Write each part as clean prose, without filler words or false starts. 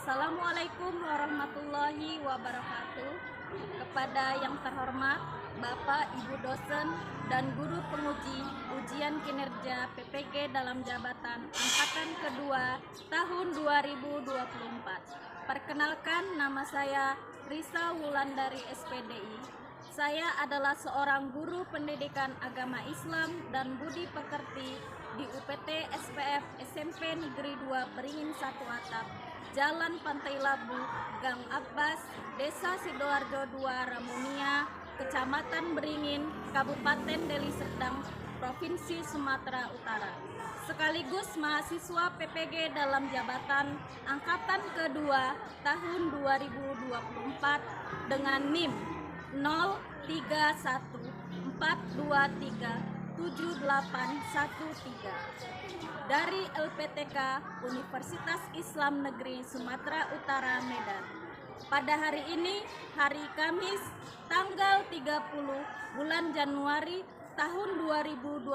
Assalamualaikum warahmatullahi wabarakatuh. Kepada yang terhormat Bapak, Ibu dosen, dan guru penguji ujian kinerja PPG dalam jabatan angkatan kedua tahun 2024. Perkenalkan, nama saya Risa Wulandari SPDI. Saya adalah seorang guru pendidikan agama Islam dan budi pekerti di UPT SPF SMP Negeri 2 Beringin 1 Atap, Jalan Pantai Labu, Gang Abbas, Desa Sidoarjo 2 Ramunia, Kecamatan Beringin, Kabupaten Deli Serdang, Provinsi Sumatera Utara. Sekaligus mahasiswa PPG dalam jabatan angkatan kedua tahun 2024 dengan NIM 03142378813 dari LPTK Universitas Islam Negeri Sumatera Utara Medan. Pada hari ini, hari Kamis, tanggal 30 bulan Januari tahun 2025,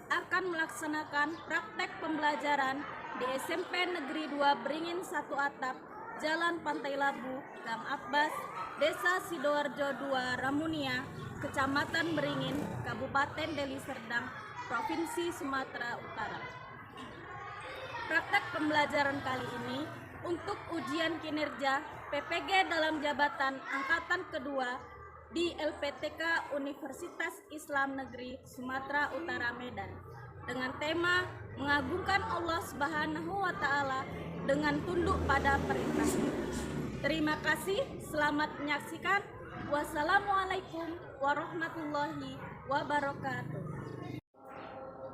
akan melaksanakan praktek pembelajaran di SMP Negeri 2 Beringin 1 Atap, Jalan Pantai Labu, Gang Abbas, Desa Sidoarjo 2 Ramunia, Kecamatan Beringin, Kabupaten Deli Serdang, Provinsi Sumatera Utara. Praktek pembelajaran kali ini untuk ujian kinerja PPG dalam jabatan angkatan kedua di LPTK Universitas Islam Negeri Sumatera Utara Medan dengan tema mengagungkan Allah Subhanahu wa Ta'ala dengan tunduk pada perintahnya. Terima kasih, selamat menyaksikan. Wassalamualaikum warahmatullahi wabarakatuh.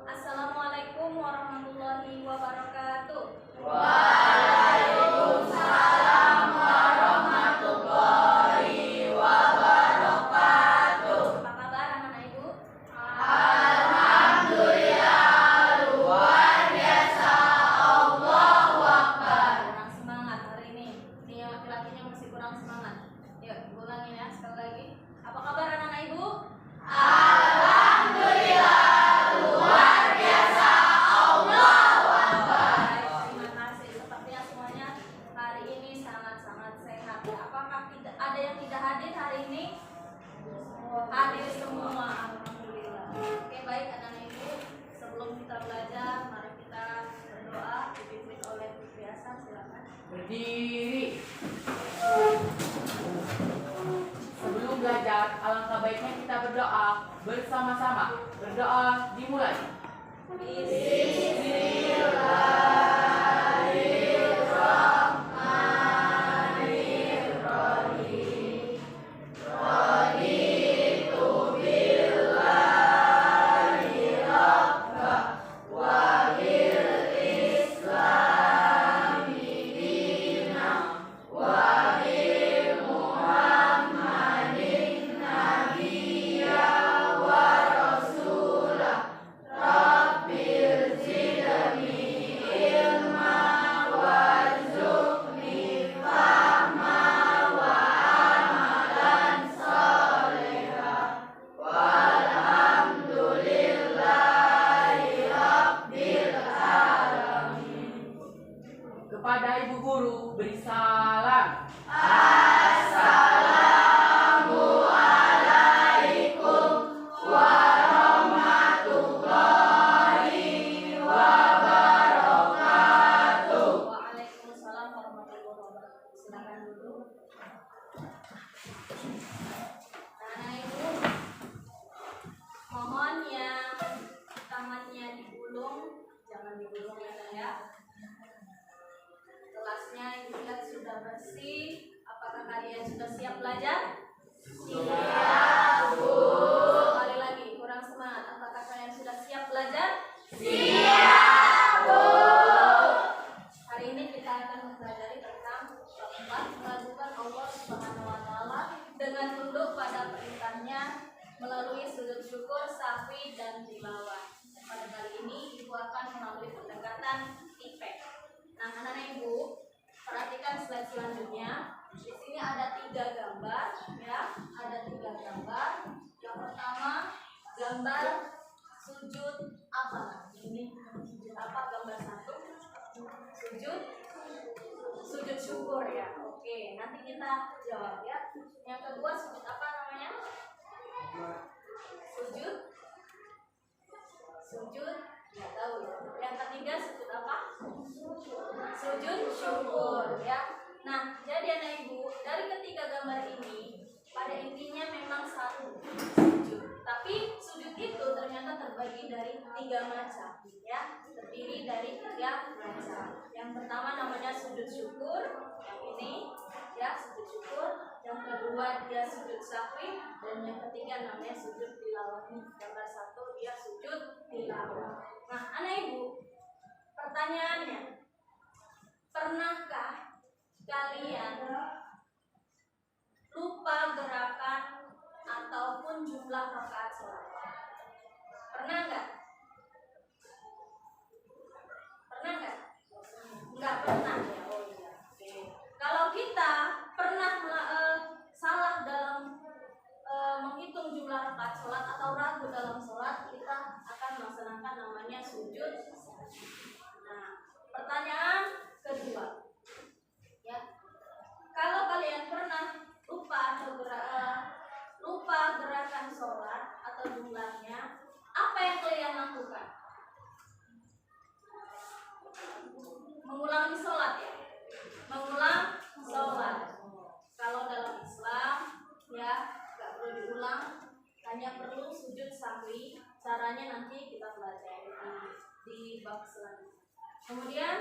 Assalamualaikum warahmatullahi wabarakatuh. Waalaikumsalam warahmatullahi wabarakatuh. Apa kabar anak-anak ibu? Alhamdulillah, luar biasa. Allahu Akbar. Kurang semangat hari ini. Ini yang laki-lakinya masih kurang semangat. Yuk, ulangin ya sekali lagi. Apa kabar anak-anak ibu? Alhamdulillah, luar biasa. Allahu Akbar. Terima kasih. Sepertinya semuanya hari ini sangat-sangat sehat. Apakah ada yang tidak hadir hari ini? Hadir semua. Alhamdulillah. Oke, baik anak-anak ibu. Sebelum kita belajar, mari kita berdoa dipimpin oleh Ibu Hasan. Silakan. Berdiri. Sebelum belajar, alangkah baiknya kita berdoa bersama-sama. Berdoa dimulai. Kepada ibu guru beri salam. Assalamualaikum warahmatullahi wabarakatuh. Waalaikumsalam warahmatullahi wabarakatuh. Silakan duduk. Anak ibu, mohon yang tangannya digulung, jangan digulung ya saya. Kelasnya ibu lihat sudah bersih. Apakah kalian sudah siap belajar? Siap, Bu. Sekali lagi, kurang semangat. Apakah kalian sudah siap belajar? Siap, Bu. Hari ini kita akan mempelajari tentang keempat, mengagungkan Allah Subhanahu wa Ta'ala dengan tunduk pada perintahnya melalui sujud syukur, sahwi, dan tilawah. Pada kali ini ibu akan melalui pendekatan IPEK. Nah, anak-anak ibu, perhatikan slide selanjutnya. Di sini ada 3 gambar, ya. Ada 3 gambar. Yang pertama, gambar sujud apa? Ini sujud apa? Gambar 1. Sujud syukur ya. Oke, nanti kita jawab ya. Yang kedua sujud apa namanya? Sujud nggak tahu ya. Yang ketiga sujud apa? Sujud syukur ya. Nah, jadi anak ibu, dari ketiga gambar ini pada intinya memang satu, sujud. Tapi sujud itu ternyata terbagi dari 3 macam ya, terdiri dari 3 macam. Yang pertama namanya sujud syukur, yang ini ya sujud syukur. Yang kedua dia sujud sahwi, dan yang ketiga namanya sujud tilawah. Gambar 1 dia sujud tilawah. Nah, anak ibu, pertanyaannya, pernahkah kalian lupa gerakan ataupun jumlah rakaat sholat? Pernah nggak? Pernah nggak? Nggak pernah ya. Oh iya. Oke. Kalau kita pernah salah dalam menghitung jumlah rakaat sholat atau ragu dalam sholat, kita akan melaksanakan namanya sujud. Nah, pertanyaan kedua. Ya, kalau kalian pernah lupa gerakan sholat atau jumlahnya, apa yang kalian lakukan? Mengulangi sholat ya, mengulang sholat. Kalau dalam Islam ya nggak perlu diulang, hanya perlu sujud sahwi. Caranya nanti kita pelajari di bab selanjutnya. Kemudian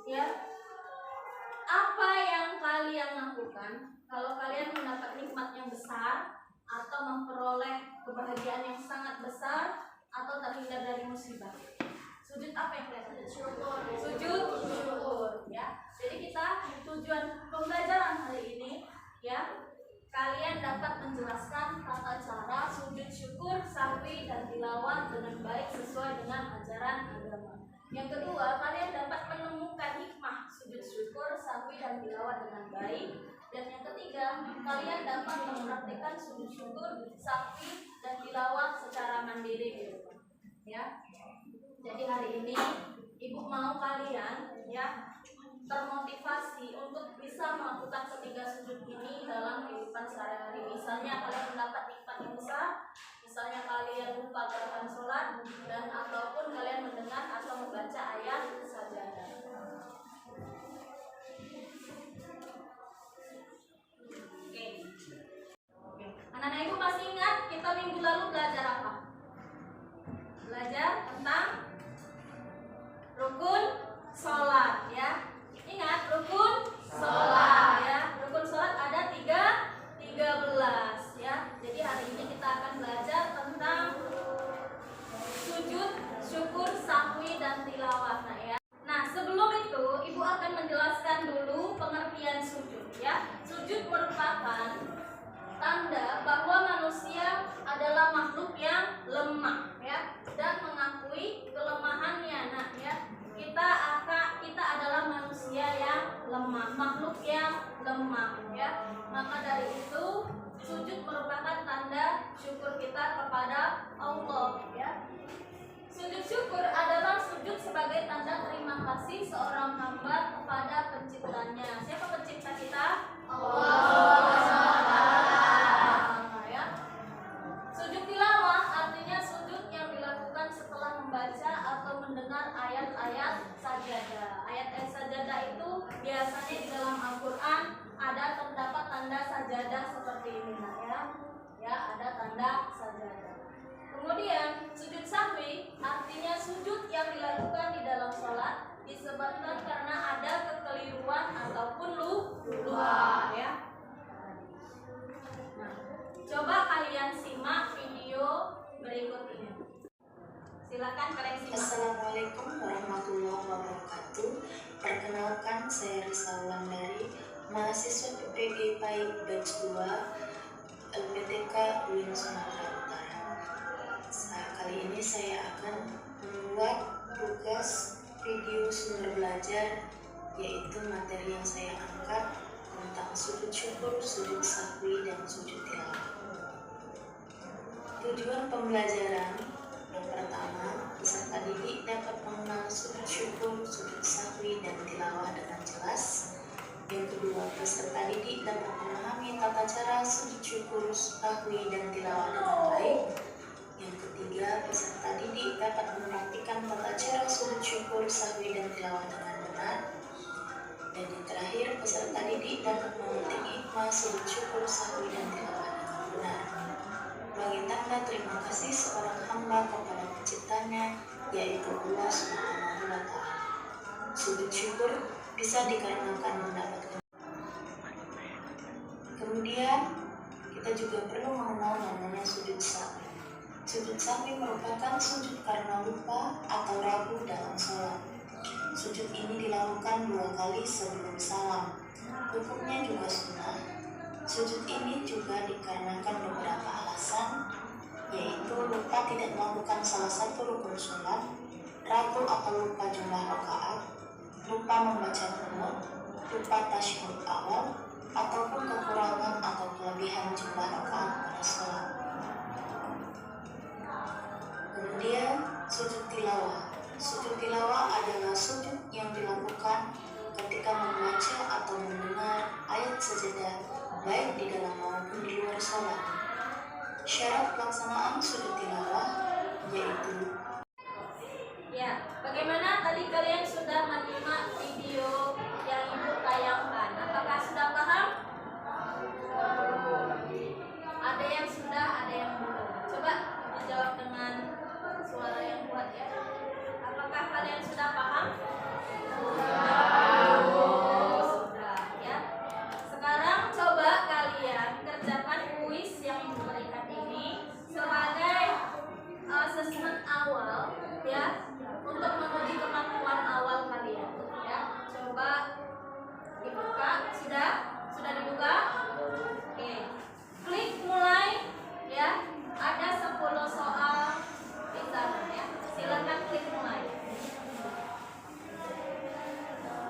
ya, apa yang kalian lakukan kalau kalian mendapat nikmat yang besar atau memperoleh kebahagiaan yang sangat besar atau terhindar dari musibah? Sujud apa yang kalian lakukan? Sujud syukur ya. Jadi kita tujuan pembelajaran hari ini ya, kalian dapat menjelaskan tata cara sujud syukur, sahwi dan tilawah dengan baik sesuai dengan ajaran agama. Yang kedua, kalian dapat menemukan hikmah sujud syukur, sahwi dan tilawah dengan baik. Dan yang ketiga, kalian dapat mempraktikkan sujud syukur, sahwi dan tilawah secara mandiri di rumah. Ya. Jadi hari ini ibu mau kalian ya termotivasi untuk bisa melakukan ketiga sujud ini dalam kehidupan sehari-hari. Misalnya kalian mendapat nikmat yang besar, misalnya kalian lupa gerakan sholat, dan ataupun kalian mendengar atau membaca ayat sajadah. Oke. Anak-anak ibu masih ingat kita minggu lalu belajar apa? Belajar tentang rukun sholat ya. Ingat rukun sholat ya. Rukun sholat ada 13 ya. Jadi hari ini kita akan belajar tentang sujud syukur, sahwi dan tilawah ya. Nah, sebelum itu ibu akan menjelaskan dulu pengertian sujud ya. Sujud merupakan tanda bahwa manusia adalah makhluk yang lemah ya, dan mengakui kelemahannya. Nah ya, kita adalah manusia yang lemah, makhluk yang lemah ya. Maka dari itu sujud merupakan tanda syukur kita kepada Allah ya. Sujud syukur adalah sujud sebagai tanda terima kasih seorang hamba kepada penciptanya. Siapa pencipta kita? Allah. Ya. Sujud tilawah artinya sujud yang dilakukan setelah membaca atau mendengar ayat-ayat sajadah. Ayat-ayat sajadah itu biasanya di dalam Al-Quran ada terdapat tanda sajadah seperti ini ya. Ya, ada tanda sajadah. Kemudian sujud sahwi artinya sujud yang dilakukan di dalam sholat disebabkan karena ada kekeliruan ataupun lupa ya. Nah, coba kalian simak video berikut ini. Silakan kalian simak. Assalamualaikum warahmatullahi wabarakatuh. Perkenalkan, saya Risa Wulandari, mahasiswa PPG PAI Batch 2 LPTK UIN Sumatera Utara. Kali ini saya akan membuat tugas video sumber belajar, yaitu materi yang saya angkat tentang sujud syukur, sujud sahwi, dan sujud tilawah. Tujuan pembelajaran yang pertama, peserta didik dapat mengenal sujud syukur, sujud sahwi, dan tilawah dengan jelas. kedua, peserta didik dapat memahami tata cara sujud syukur, sahwi, dan tilawah dengan baik. Yang ketiga, peserta didik dapat mempraktikkan tata cara sujud syukur, sahwi, dan tilawah dengan benar. Dan yang terakhir, peserta didik dapat memetik hikmah sujud syukur, sahwi, dan tilawah dengan benar. Bagi tanda terima kasih seorang hamba kepada penciptanya, yaitu Allah Subhanahu wa Ta'ala. Sujud syukur bisa dikarenakan mendapatkan. Kemudian kita juga perlu mengenal namanya sujud sahwi. Sujud sahwi merupakan sujud karena lupa atau ragu dalam sholat. Sujud ini dilakukan 2 kali sebelum salam. Hukumnya juga sunnah. Sujud ini juga dikarenakan beberapa alasan, yaitu lupa tidak melakukan salah satu rukun sholat, ragu atau lupa jumlah rakaat, lupa membaca qunut, lupa tasyahud awal, ataupun kekurangan atau kelebihan jumlah rakaat pada sholat. Kemudian sujud tilawah. Sujud tilawah adalah sujud yang dilakukan ketika membaca atau mendengar ayat sajadah, baik di dalam maupun di luar sholat. Syarat pelaksanaan sujud tilawah yaitu bagaimana tadi kalian sudah menyimak video yang Ibu tayangkan? Apakah sudah paham? Ada yang sudah, ada yang belum. Coba dijawab dengan suara yang kuat ya. Apakah kalian sudah paham? Sudah ya. Sekarang coba kalian kerjakan kuis yang Ibu berikan ini sebagai assessment awal ya, untuk menguji kemampuan awal kalian ya. Coba dibuka. Sudah dibuka? Oke. Klik mulai ya. Ada 10 soal di sana ya. Silakan klik mulai.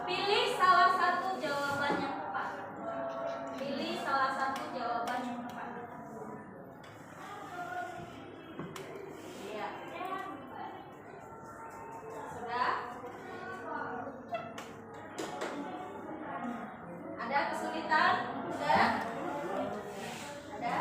Pilih salah satu jawaban yang tepat. Pilih salah satu jawaban yang tepat. Iya. Sudah? Ada kesulitan? Sudah? Ada?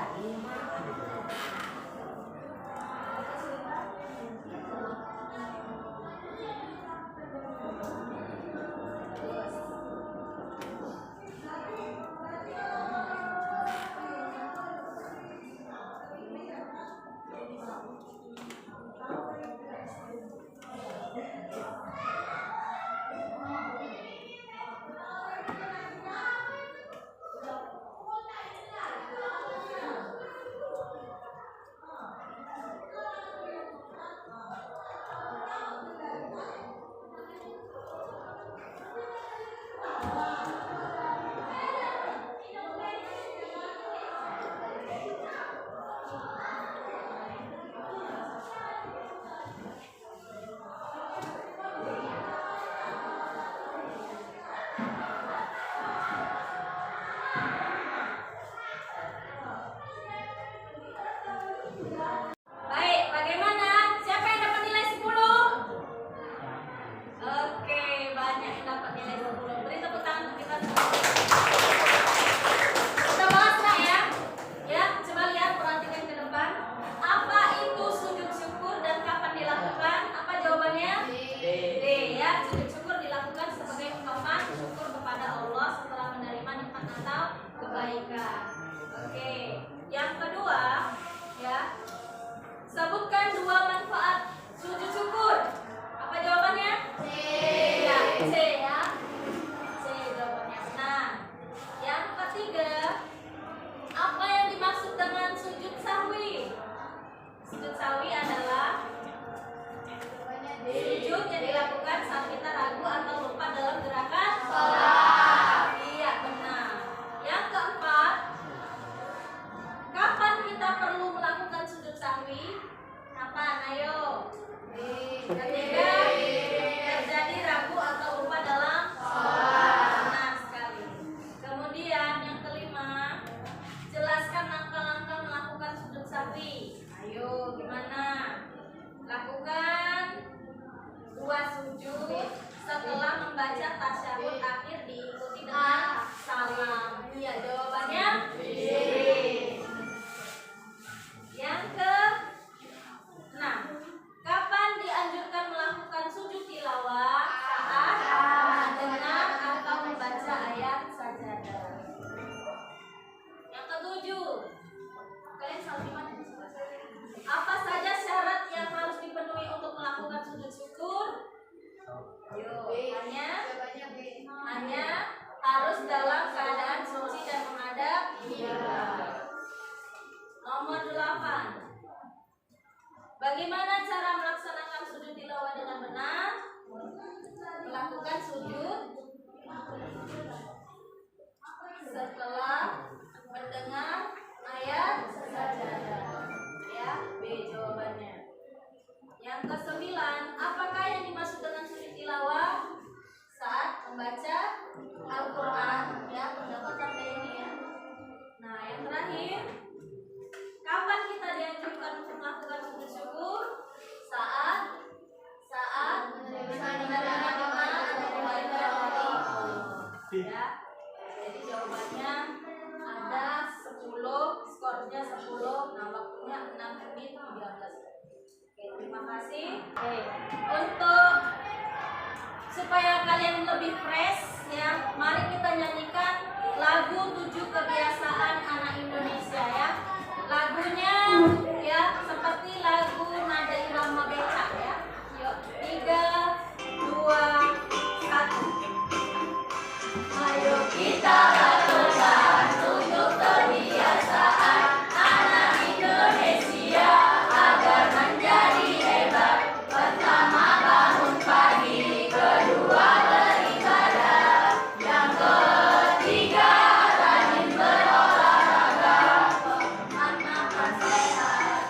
Baik, bagaimana? Siapa yang dapat nilai 10? Oke, banyak yang dapat nilai 10. Beri tepuk tangan untuk kita semua. Sudah bahas nggak ya? Ya, coba lihat, perhatikan ke depan. Apa itu sujud syukur dan kapan dilakukan? Apa jawabannya? D. Ya, sujud syukur dilakukan sebagai ungkapan syukur kepada Allah setelah menerima nikmat atau kebaikan. Oke, yang kedua, ya. Sebutkan 2 manfaat sujud syukur. Apa jawabannya? C. Ya, C ya. C jawabannya. Nah, yang ketiga, apa yang dimaksud dengan sujud sahwi? Sujud sahwi adalah sujud yang dilakukan saat kita ragu atau lupa dalam gerakan sholat. Iya, benar. Yang keempat, kapan kita perlu melakukan sujud sahwi? Kapan? Ayo. Ketika terjadi ragu atau lupa dalam membaca Al-Quran, ya, pendapatan ini ya. Nah, yang terakhir, kapan kita dianjurkan untuk melakukan sujud syukur? Saat mendengar nikmat dan kebaikan dari Allah. Ya. Jadi jawabannya ada 10, skornya 10, nah waktunya 6 menit 13. Oke, terima kasih. Oke, untuk supaya kalian lebih fresh ya, mari kita nyanyikan lagu 7 kebiasaan anak Indonesia ya. Lagunya ya seperti lagu nada irama becak ya. Yuk, 3, 2, 1. Ayo kita lakukan 7 kebiasaan anak Indonesia agar menjadi hebat. Pertama, bangun pagi. Kedua, beribadah. Yang ketiga, rajin berolahraga. Keempat, makan sehat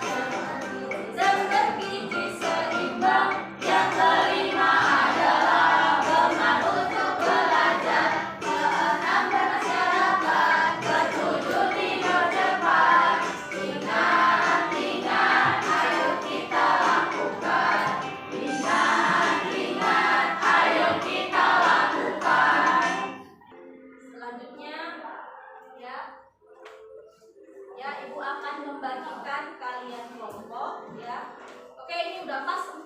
dan bergizi seimbang. Yang kelima adalah semangat untuk belajar. Keenam, bermasyarakat. Ketujuh, tidur cepat. Ingat, ayo kita lakukan. Ingat, ayo kita lakukan. Selanjutnya ya ibu akan membagikan kalian kelompok ya. Oke, ini udah pas 4,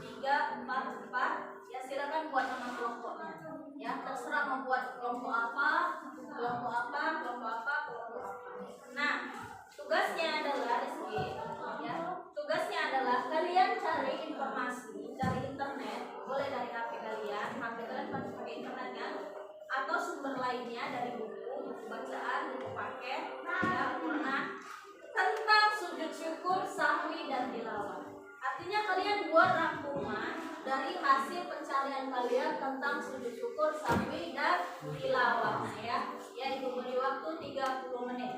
3, 4 ya, silakan buat nama kelompoknya ya, terserah mau buat kelompok apa. Nah, tugasnya adalah ya, tugasnya adalah kalian cari informasi dari internet, boleh dari HP kalian pasti pakai internet kan, atau sumber lainnya dari buku bacaan, buku paket, ya, Quran, tentang sujud syukur, sahwi dan tilawah. Artinya kalian buat rangkuman dari hasil pencarian kalian tentang sujud syukur, sahwi dan tilawah ya. Ya, ibu beri waktu 30 menit.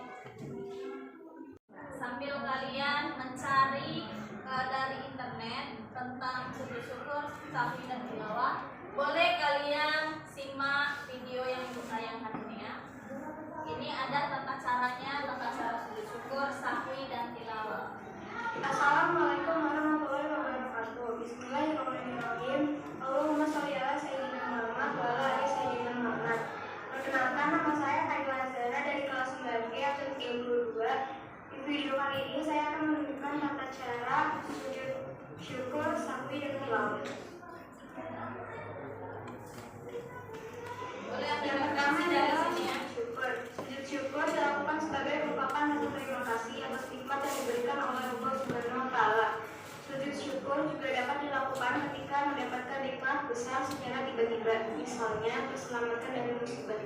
Sambil kalian mencari dari internet tentang sujud syukur, sahwi dan tilawah, boleh kalian simak video yang ibu tayangkan ini ya. Ini ada tata caranya, tata cara sujud syukur, sahwi dan tilawah. Assalamualaikum warahmatullahi wabarakatuh. Bismillahirrahmanirrahim. Allahumma sholli ala sayyidina Muhammad wa ala ali sayyidina Muhammad. Perkenalkan, nama saya Khairul Zahra dari kelas 9B absen 32. Di video kali ini saya akan menunjukkan tata cara sujud syukur, sahwi dan tilawah. Boleh ambil Yang pertama referensi dari adalah sini ya. syukur. Sujud syukur dilakukan sebagai ungkapan rasa terima kasih atas nikmat yang diberikan oleh Allah Subhanahu wa Ta'ala. Sujud syukur juga dapat dilakukan ketika mendapatkan nikmat besar secara tiba-tiba, misalnya terselamatkan dari musibah.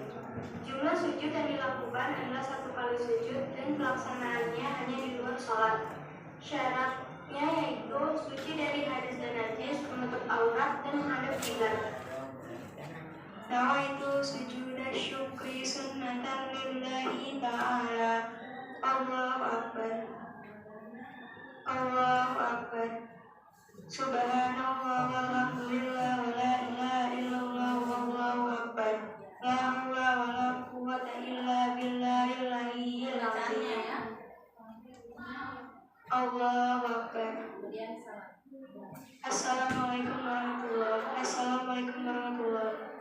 Jumlah sujud yang dilakukan adalah 1 kali sujud dan pelaksanaannya hanya di luar sholat. Syaratnya yaitu suci dari hadas dan najis, menutup aurat dan menghadap kiblat. Nawaitu sujuda syukri sunnatan lillahi ta'ala. Allahu Akbar. Allahu Akbar. Subhanallah walhamdulillah wa la ilaha illallah wallahu akbar. La haula wa la quwwata illa billahil aliyyil Bacaannya azim. ya. Allahu Akbar. Kemudian salam. Assalamualaikum warahmatullahi wabarakatuh. Assalamualaikum warahmatullahi wabarakatuh.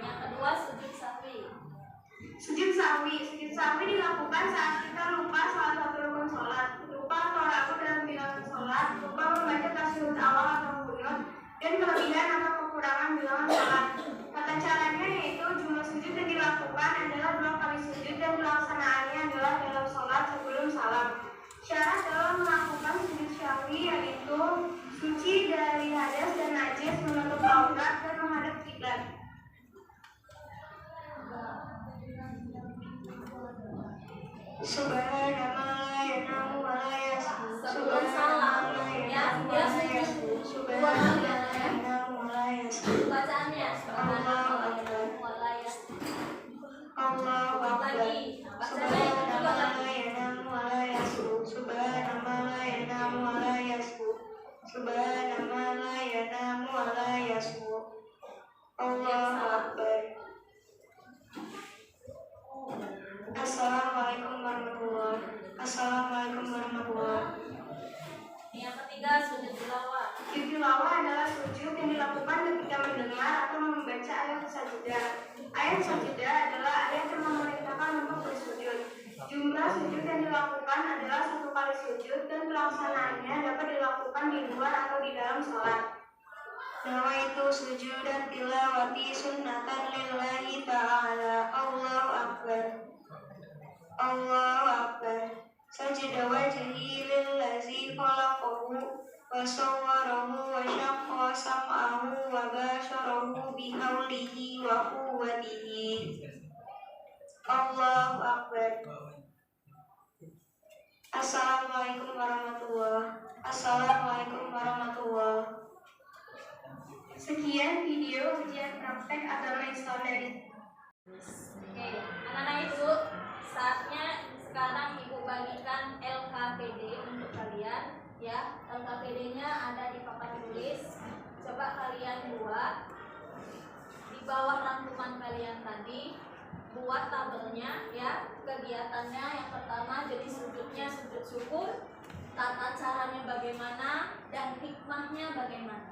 Yang kedua sujud sahwi. Sujud sahwi dilakukan saat kita lupa salah satu rukun sholat, lupa atau ragu dalam bilangan sholat, lupa membaca tasyahud awal atau qunut, dan kelebihan atau kekurangan bilangan sholat. Tata caranya yaitu jumlah sujud yang dilakukan adalah 2 kali sujud dan pelaksanaannya adalah dalam sholat sebelum salam. Syarat dalam melakukan sujud sahwi yaitu suci dari hadas dan najis, menutup aurat dan menghadap kiblat. Subhanallah yanamu wa la yasbu. Sebelum salam ya, dia sujud 2 kali ya. Yanamu wa la yasbu. Bacaannya subhanallah wa la yasbu. Allahu Akbar. Lagi. Bacaannya itu juga lagi. Subhanallah yanamu wa la yasbu. Subhanallah yanamu wa la yasbu. Subhanallah yanamu wa la yasbu. Allahu Akbar. Assalamualaikum warahmatullahi. Assalamualaikum warahmatullahi. Yang ketiga, sujud tilawah. Sujud tilawah adalah sujud yang dilakukan ketika mendengar atau membaca ayat sajadah. Ayat sajadah adalah ayat yang memerintahkan untuk bersujud. Jumlah sujud yang dilakukan adalah 1 kali sujud dan pelaksanaannya dapat dilakukan di luar atau di dalam sholat. Nawaitu sujudan tilawati sunnatan lillahi ta'ala. Allahu Akbar. Allahu Akbar. Sajada wajhi lillazi khalaqahu wa sawwarahu wa syaqqa sam'ahu wa basyarahu bihaulihi wa quwwatihi. Allahu Akbar. Assalamualaikum warahmatullahi. Assalamualaikum warahmatullahi. Sekian video ujian praktek agama Islam dari Oke, anak-anak ibu, saatnya sekarang ibu bagikan LKPD untuk kalian ya. LKPD-nya ada di papan tulis. Coba kalian buat di bawah rangkuman kalian tadi, buat tabelnya ya. Kegiatannya yang pertama jadi sujudnya sujud syukur, tata caranya bagaimana dan hikmahnya bagaimana.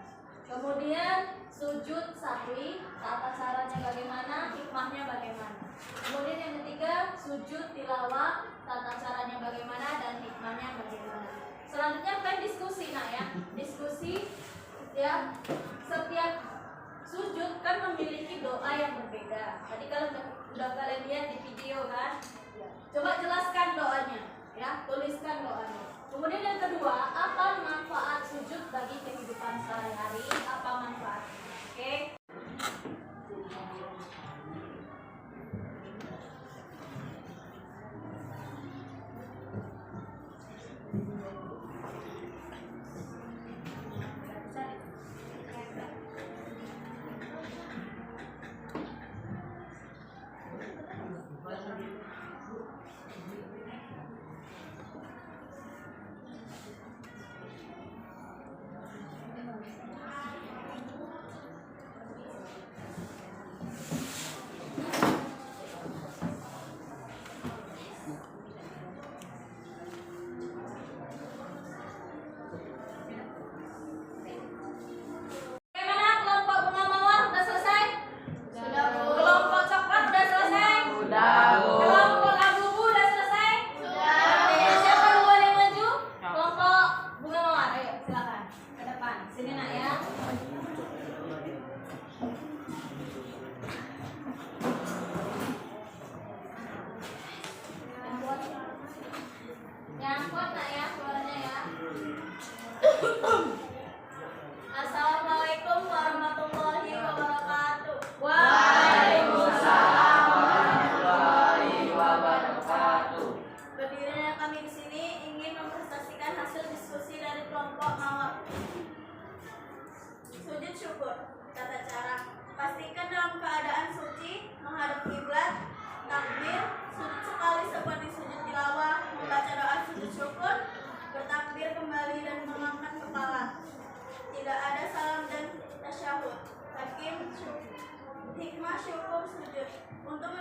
Kemudian sujud sahwi, tata caranya bagaimana, hikmahnya bagaimana. Kemudian yang ketiga, sujud tilawah, tata caranya bagaimana dan hikmahnya bagaimana. Selanjutnya kalian diskusi ya. Diskusi ya. Setiap sujud kan memiliki doa yang berbeda. Tadi kalau udah kalian lihat di video kan. Coba jelaskan doanya ya, tuliskan doanya. Kemudian yang kedua, apa manfaat sujud bagi kehidupan sehari-hari? Apa manfaatnya? Oke. Bagaimana kelompok bunga mawar udah selesai? Sudah, Bu. Kelompok coklat udah selesai? Sudah, Bu. Kelompok abu-abu udah selesai? Sudah. Siapa duluan yang maju? Kelompok bunga mawar. Ayo silakan ke depan. Sini nak ya. Yang kuat nak ya suaranya ya. Assalamualaikum warahmatullahi wabarakatuh. Waalaikumsalam warahmatullahi wabarakatuh. Berdirinya kami di sini ingin mempresentasikan hasil diskusi dari kelompok mawar. Sujud syukur. Tata cara: pastikan dalam keadaan suci, menghadap kiblat, takbir, sujud sekali seperti sujud tilawah, membaca doa sujud syukur, bertakbir kembali dan mengangkat kepala. Tidak ada salam dan tasyahud. Hikmah syukur sujud untuk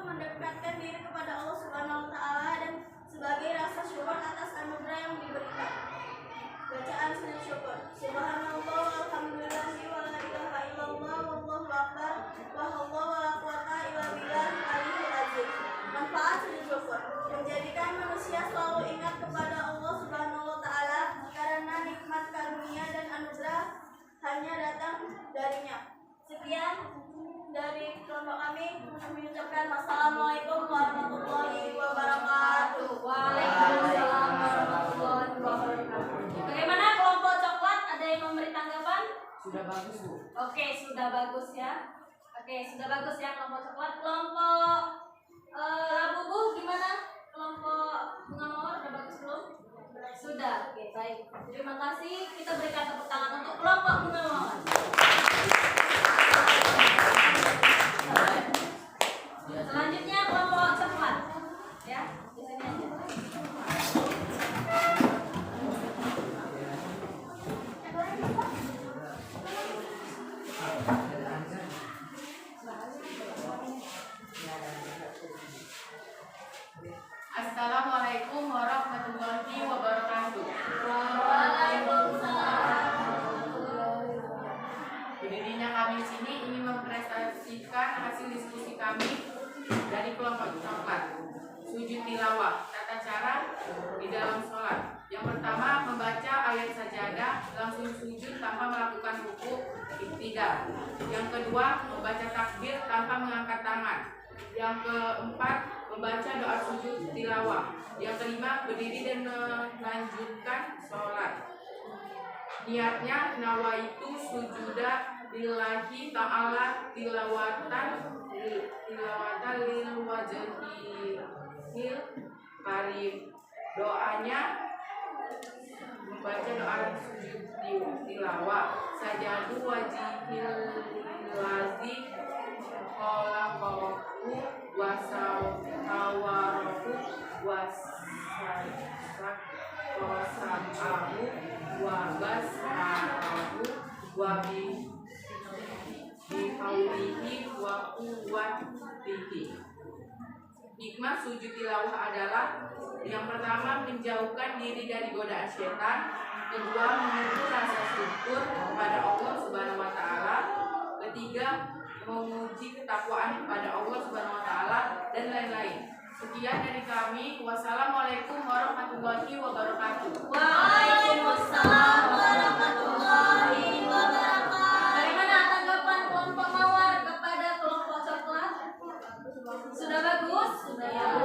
mendekatkan diri kepada Allah Subhanahu wa taala dan sebagai rasa syukur atas anugerah yang diberikan. Bacaan sujud syukur. Subhanallah walhamdulillahi wa la ilaha illallah wallahu akbar wa hawla wa la quwata illa billahil aliyyil azim. Manfaat sujud syukur: menjadikan manusia selalu ingat kepada Allah Subhanahu wa taala karena nikmat karunia dan anugerah hanya datang darinya. Sekian dari kelompok kami, mengucapkan wassalamualaikum warahmatullahi wabarakatuh. Waalaikumsalam warahmatullahi wabarakatuh. Bagaimana kelompok coklat? Ada yang memberi tanggapan? Sudah bagus, Bu. Oke, sudah bagus ya. Oke, sudah bagus ya kelompok coklat. Kelompok abu-abu gimana? Kelompok bunga mawar udah bagus belum? Sudah. Oke, baik. Terima kasih. Kita berikan tepuk tangan untuk kelompok bunga mawar. Selanjutnya kelompok coklat. Ya, di sini aja. Berdirinya kami di sini ingin mempresentasikan hasil diskusi kami dari kelompok coklat. Sujud tilawah, tata cara di dalam sholat. Yang pertama, membaca ayat sajadah langsung sujud tanpa melakukan rukuk iktidal. Yang kedua, membaca takbir tanpa mengangkat tangan. Yang keempat, membaca doa sujud tilawah. Yang kelima, berdiri dan melanjutkan sholat. Niatnya nawaitu sujuda lillahi ta'ala tilawatan lil wajhil karim. Doanya membaca doa sujud tilawah sajadu wajhil lazi khalaqahu wasawwarahu wasamahu wa basarahu wa bihaulihi wa quwwatihi. Hikmah sujud tilawah adalah yang pertama, menjauhkan diri dari godaan setan. Kedua, menumbuh rasa syukur kepada Allah Subhanahu wa taala. Ketiga, menguji ketakwaan kepada Allah Subhanahu wa taala, dan lain-lain. Sekian dari kami. Wassalamualaikum warahmatullahi wabarakatuh. Waalaikumsalam warahmatullahi wabarakatuh. Bagaimana tanggapan kelompok mawar kepada kelompok coklat? Sudah bagus? Sudah ya.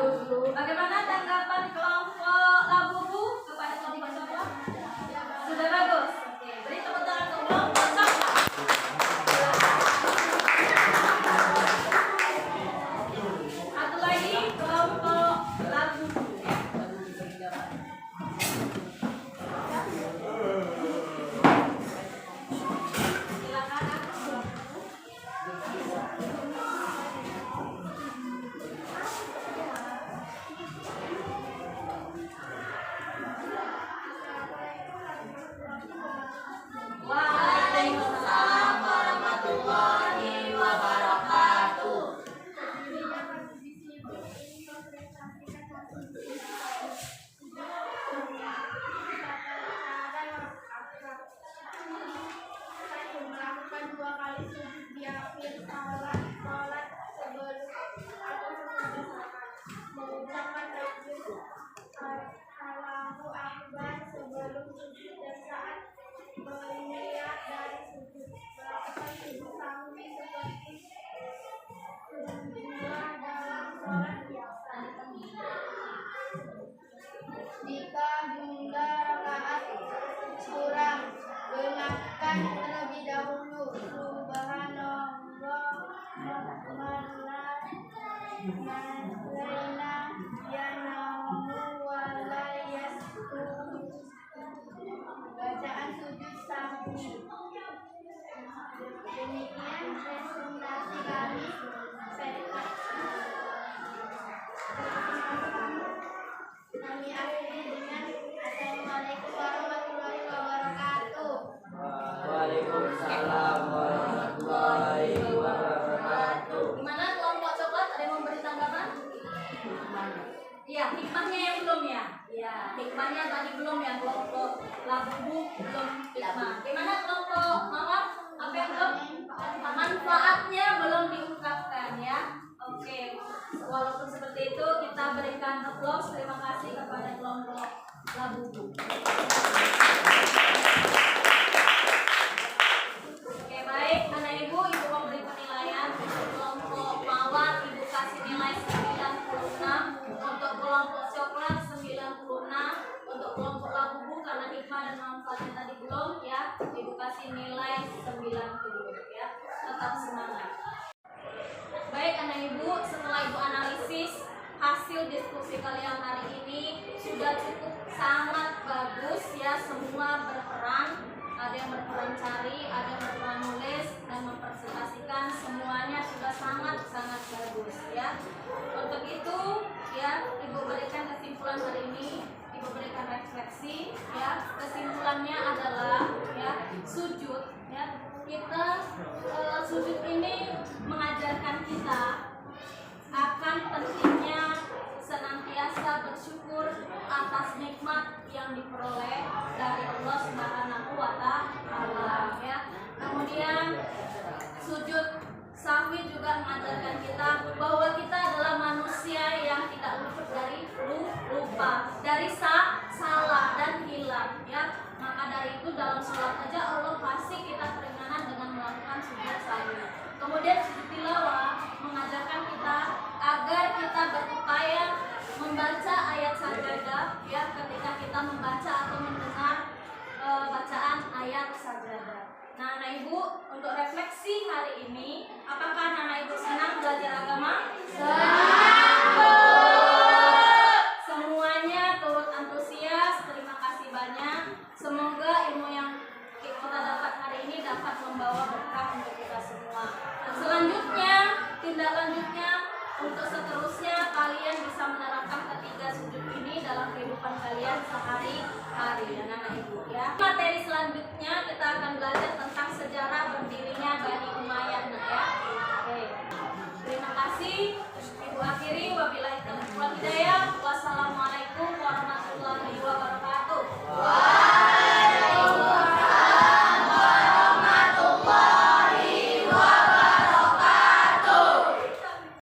Bagaimana tanggapan kelompok labu kepada kelompok coklat? Sudah bagus. Oke, beri tepuk tangan untuk kelompok coklat. Satu lagi kelompok labu. Waalaikumsalam warahmatullahi wabarakatuh. Melakukan 2 kali sujud di akhir sholat sebelum atau sesudah sholat, mengucapkan takbir Allahu Akbar sebelum sujud dan saat berniat dari sujud, melakukan sujud sahwi seperti kedua dalam sholat biasa. Jika jumlah rakaat kurang, genapkan terlebih dahulu subhanallah malaina yanamu walayasku. Bacaan sujud sahwi. Demikian presentasi kami. Kami akhiri dengan Assalamualaikum warahmatullahi wabarakatuh. Waalaikumsalam warahmatullahi wabarakatuh. Gimana kelompok coklat, ada yang memberi tanggapan? Iya, hikmahnya yang belum ya? Iya, hikmahnya tadi belum ya, kelompok labu belum hikmah. Gimana kelompok mawar? Apa yang belum? Manfaatnya belum diungkapkan ya. Oke, walaupun seperti itu kita berikan aplaus. Terima kasih kepada kelompok labu. Oke, baik anak ibu memberi penilaian. Untuk kelompok mawar ibu kasih nilai 96, untuk kelompok coklat 96, untuk kelompok labu karena hikmah dan manfaatnya tadi belum ya, ibu kasih nilai 90 ya. Tetap semangat. Baik anak ibu, setelah ibu analisis hasil diskusi kalian hari ini sudah cukup sangat bagus ya, semua berperan, ada yang berperan cari, ada yang berperan nulis dan mempresentasikan, semuanya sudah sangat bagus ya. Untuk itu ya, ibu berikan kesimpulan hari ini, ibu berikan refleksi ya. Kesimpulannya adalah ya, sujud ya, kita sujud ini mengajarkan kita akan pentingnya senantiasa bersyukur atas nikmat yang diperoleh dari Allah Subhanahu wa taala ya. Kemudian mengajarkan kita bahwa kita adalah manusia yang tidak luput dari lupa, dari salah dan hilang, ya. Maka dari itu dalam sholat aja Allah kasih kita keringanan dengan melakukan sujud sahwi. Kemudian sujud tilawah mengajarkan kita agar kita berupaya membaca ayat sajadah, ya, ketika kita membaca atau mendengar bacaan ayat sajadah. Nah, anak ibu, untuk refleksi hari ini, apakah anak ibu senang belajar agama? Semuanya turut antusias. Terima kasih banyak. Semoga ilmu yang kita dapat hari ini dapat membawa berkah untuk kita semua. Dan selanjutnya, tindak lanjutnya, untuk seterusnya kalian bisa menerapkan ketiga sujud ini dalam kehidupan kalian sehari-hari, anak ibu, ya. Materi selanjutnya kita akan belajar tentang sejarah berdirinya Bani Umayyah, ya.